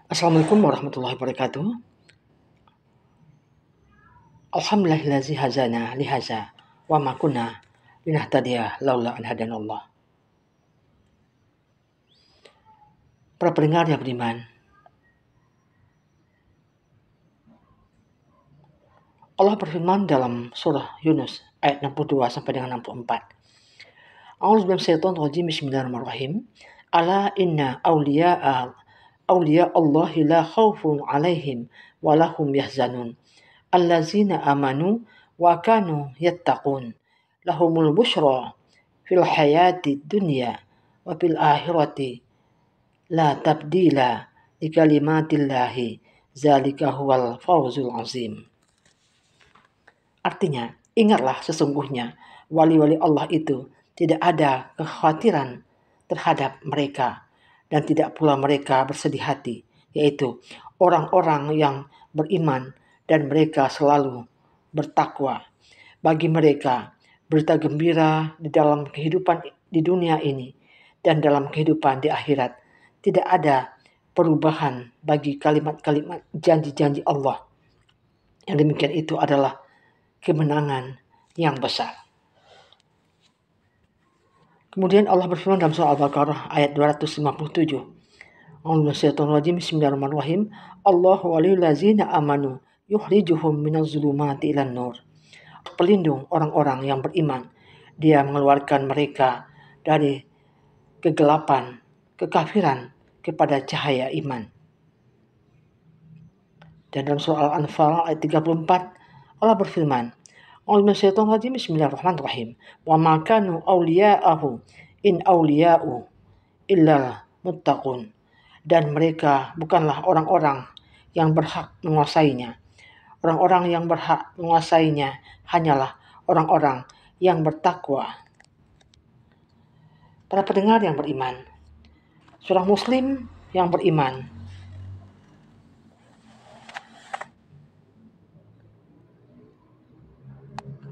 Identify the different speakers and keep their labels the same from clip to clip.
Speaker 1: Assalamualaikum warahmatullahi wabarakatuh. Alhamdulillahillazi hazana lihaza wa ma kunna linahtadiya laula an hadanallah. Para pendengar yang beriman, Allah berfirman dalam surah Yunus ayat 62 sampai dengan 64. A'udzubillahi minasyaitonir rajim. Bismillahirrahmanirrahim. Ala inna awliya Allahi la khaufun 'alaihim wa lahum yahzanun. Allazina amanu wa kanu yattaqun. Lahumul busyra fil hayati dunya wa fil akhirati la tabdila li kalimatillahi zalika huwal fawzul azim. Artinya, ingatlah sesungguhnya wali-wali Allah itu tidak ada kekhawatiran terhadap mereka dan tidak pula mereka bersedih hati, yaitu orang-orang yang beriman dan mereka selalu bertakwa. Bagi mereka berita gembira di dalam kehidupan di dunia ini dan dalam kehidupan di akhirat. Tidak ada perubahan bagi kalimat-kalimat janji-janji Allah. Yang demikian itu adalah kemenangan yang besar. Kemudian Allah berfirman dalam surah Al-Baqarah ayat 257. Bismillahirrahmanirrahim. Allahu waliyul ladzina amanu yukhrijuhum minaz zulumati ilan nur. Pelindung orang-orang yang beriman. Dia mengeluarkan mereka dari kegelapan, kekafiran kepada cahaya iman. Dan dalam surah Al-Anfal ayat 34 Allah berfirman, Bismillahirrahmanirrahim. Wa ma kanu awliya'ahu in awliya'u illa muttaqun. Dan mereka bukanlah orang-orang yang berhak menguasainya. Orang-orang yang berhak menguasainya hanyalah orang-orang yang bertakwa. Para pendengar yang beriman, seorang muslim yang beriman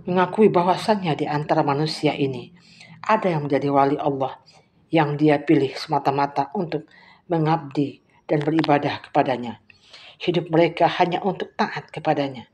Speaker 1: mengakui bahwasannya di antara manusia ini ada yang menjadi wali Allah yang dia pilih semata-mata untuk mengabdi dan beribadah kepadanya. Hidup mereka hanya untuk taat kepadanya.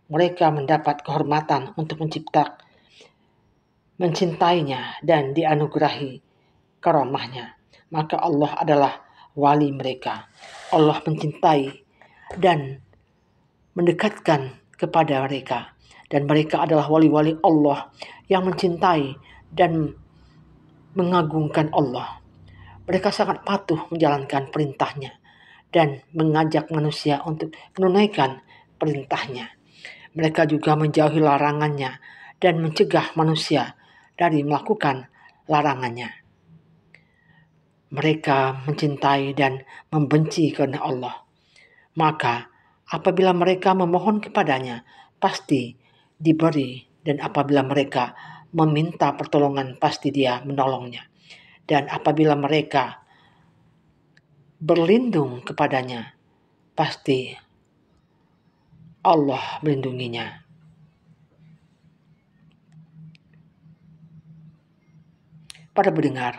Speaker 1: Mereka mendapat kehormatan untuk mencintainya dan dianugerahi karamahnya. Maka Allah adalah wali mereka. Allah mencintai dan mendekatkan kepada mereka. Dan mereka adalah wali-wali Allah yang mencintai dan mengagungkan Allah. Mereka sangat patuh menjalankan perintahnya dan mengajak manusia untuk menunaikan perintahnya. Mereka juga menjauhi larangannya dan mencegah manusia dari melakukan larangannya. Mereka mencintai dan membenci karena Allah. Maka apabila mereka memohon kepadanya, pasti diberi, dan apabila mereka meminta pertolongan, pasti Dia menolongnya. Dan apabila mereka berlindung kepadanya, pasti Allah melindunginya. Para pendengar,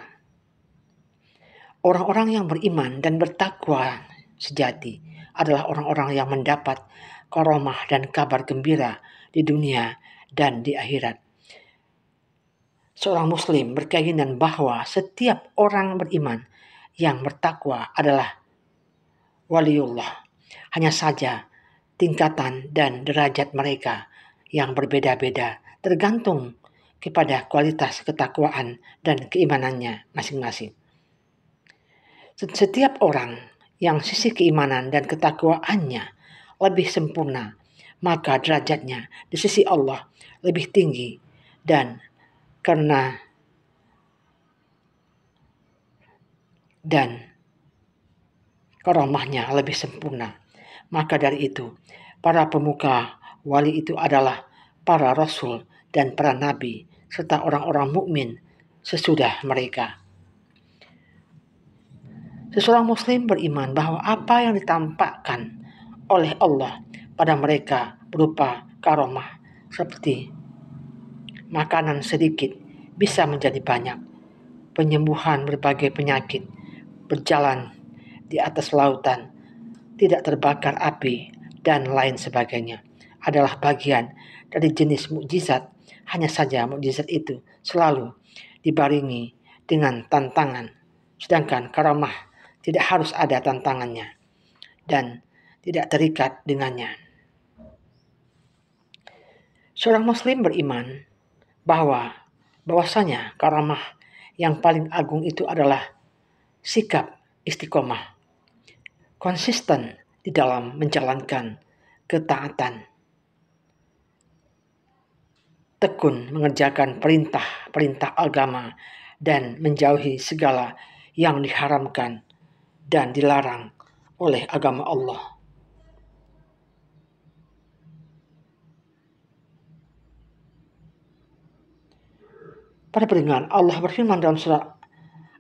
Speaker 1: orang-orang yang beriman dan bertakwa sejati adalah orang-orang yang mendapat karamah dan kabar gembira di dunia dan di akhirat. Seorang muslim berkeyakinan bahwa setiap orang beriman yang bertakwa adalah waliullah. Hanya saja tingkatan dan derajat mereka yang berbeda-beda tergantung kepada kualitas ketakwaan dan keimanannya masing-masing. Setiap orang yang sisi keimanan dan ketakwaannya lebih sempurna, maka derajatnya di sisi Allah lebih tinggi, dan karamahnya lebih sempurna. Maka dari itu, para pemuka wali itu adalah para rasul dan para nabi serta orang-orang mukmin sesudah mereka. Seseorang muslim beriman bahwa apa yang ditampakkan oleh Allah pada mereka berupa karamah seperti makanan sedikit bisa menjadi banyak, penyembuhan berbagai penyakit, berjalan di atas lautan, tidak terbakar api, dan lain sebagainya adalah bagian dari jenis mukjizat. Hanya saja mukjizat itu selalu dibarengi dengan tantangan, sedangkan karamah tidak harus ada tantangannya dan tidak terikat dengannya. Seorang muslim beriman bahwasanya karamah yang paling agung itu adalah sikap istiqomah, konsisten di dalam menjalankan ketaatan, tekun mengerjakan perintah-perintah agama, dan menjauhi segala yang diharamkan dan dilarang oleh agama Allah. Para pendengar, Allah berfirman dalam surah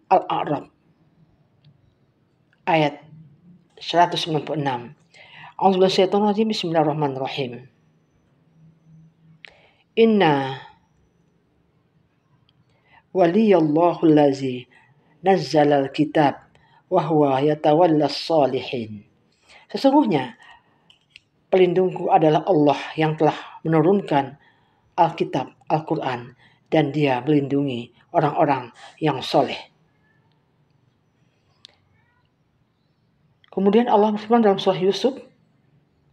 Speaker 1: Al-A'raf ayat 196. A'udzubillahi bismillahirrahmanirrahim. Inna waliyallahu allazi nazzala al-kitab wa huwa yatawallas salihin. Sesungguhnya pelindungku adalah Allah yang telah menurunkan Alkitab, Al-Quran, dan dia melindungi orang-orang yang soleh. Kemudian Allah berfirman dalam surah Yusuf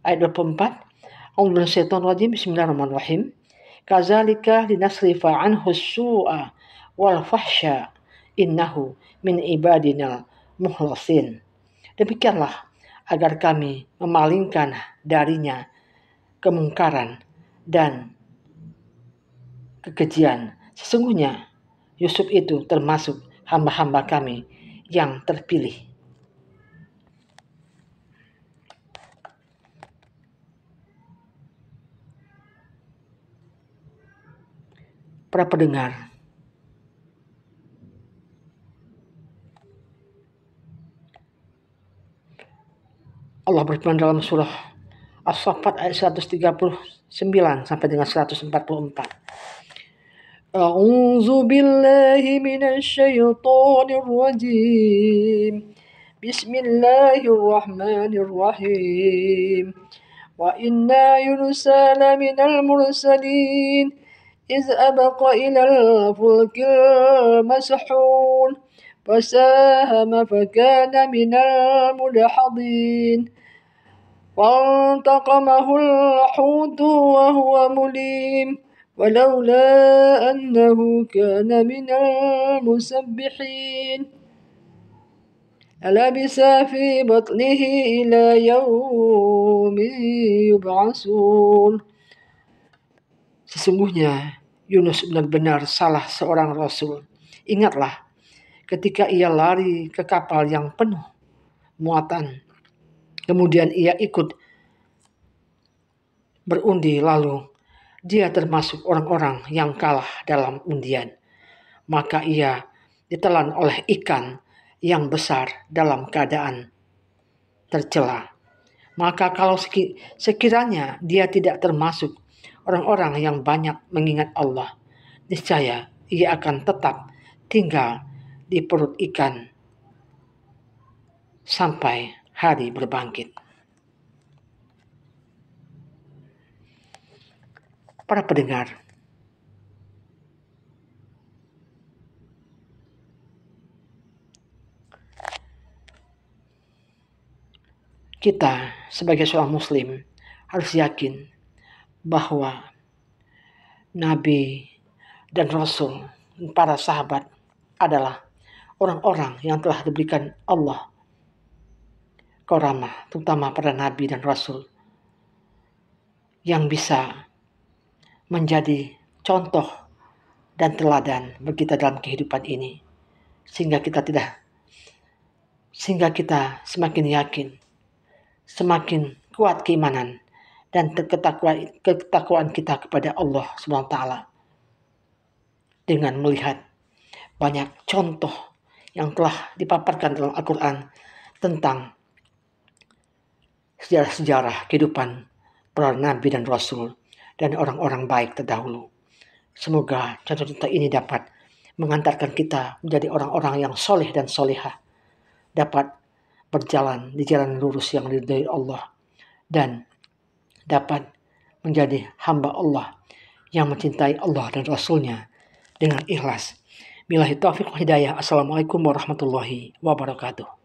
Speaker 1: ayat 24, A'udzubillahi bismillahirrahmanirrahim. Kazalika linasrifa anhu su'a wal fahsya innahu min ibadina muhlasin. Demikianlah agar kami memalingkan darinya kemungkaran dan kekejian. Sesungguhnya Yusuf itu termasuk hamba-hamba kami yang terpilih. Para pendengar, Allah berfirman dalam surah As-Saffat ayat 139 sampai dengan 144. A'udzu billahi minasy syaithanir rajim. Bismillahirrahmanirrahim. Wa inna Yunusa laminal mursalin إذ أبق إلى الفلك المسحون فساهم فكان من المدحضين فالتقمه الحوت وهو مليم ولولا أنه كان من المسبحين لبث في بطنه إلى يوم يبعثون. Sesungguhnya Yunus benar-benar salah seorang rasul. Ingatlah ketika ia lari ke kapal yang penuh muatan. Kemudian ia ikut berundi, lalu dia termasuk orang-orang yang kalah dalam undian. Maka ia ditelan oleh ikan yang besar dalam keadaan tercela. Maka kalau sekiranya dia tidak termasuk orang-orang yang banyak mengingat Allah, niscaya ia akan tetap tinggal di perut ikan sampai hari berbangkit. Para pendengar, kita sebagai seorang muslim harus yakin bahwa Nabi dan Rasul, para sahabat adalah orang-orang yang telah diberikan Allah karamah, terutama para Nabi dan Rasul, yang bisa menjadi contoh dan teladan bagi kita dalam kehidupan ini, sehingga kita semakin yakin, semakin kuat keimanan dan ketakwaan kita kepada Allah SWT dengan melihat banyak contoh yang telah dipaparkan dalam Al-Quran tentang sejarah-sejarah kehidupan para nabi dan rasul dan orang-orang baik terdahulu. Semoga contoh-contoh ini dapat mengantarkan kita menjadi orang-orang yang soleh dan solehah, dapat berjalan di jalan lurus yang diridhai Allah dan dapat menjadi hamba Allah yang mencintai Allah dan Rasul-Nya dengan ikhlas. Billahi taufiq wal hidayah. Assalamualaikum warahmatullahi wabarakatuh.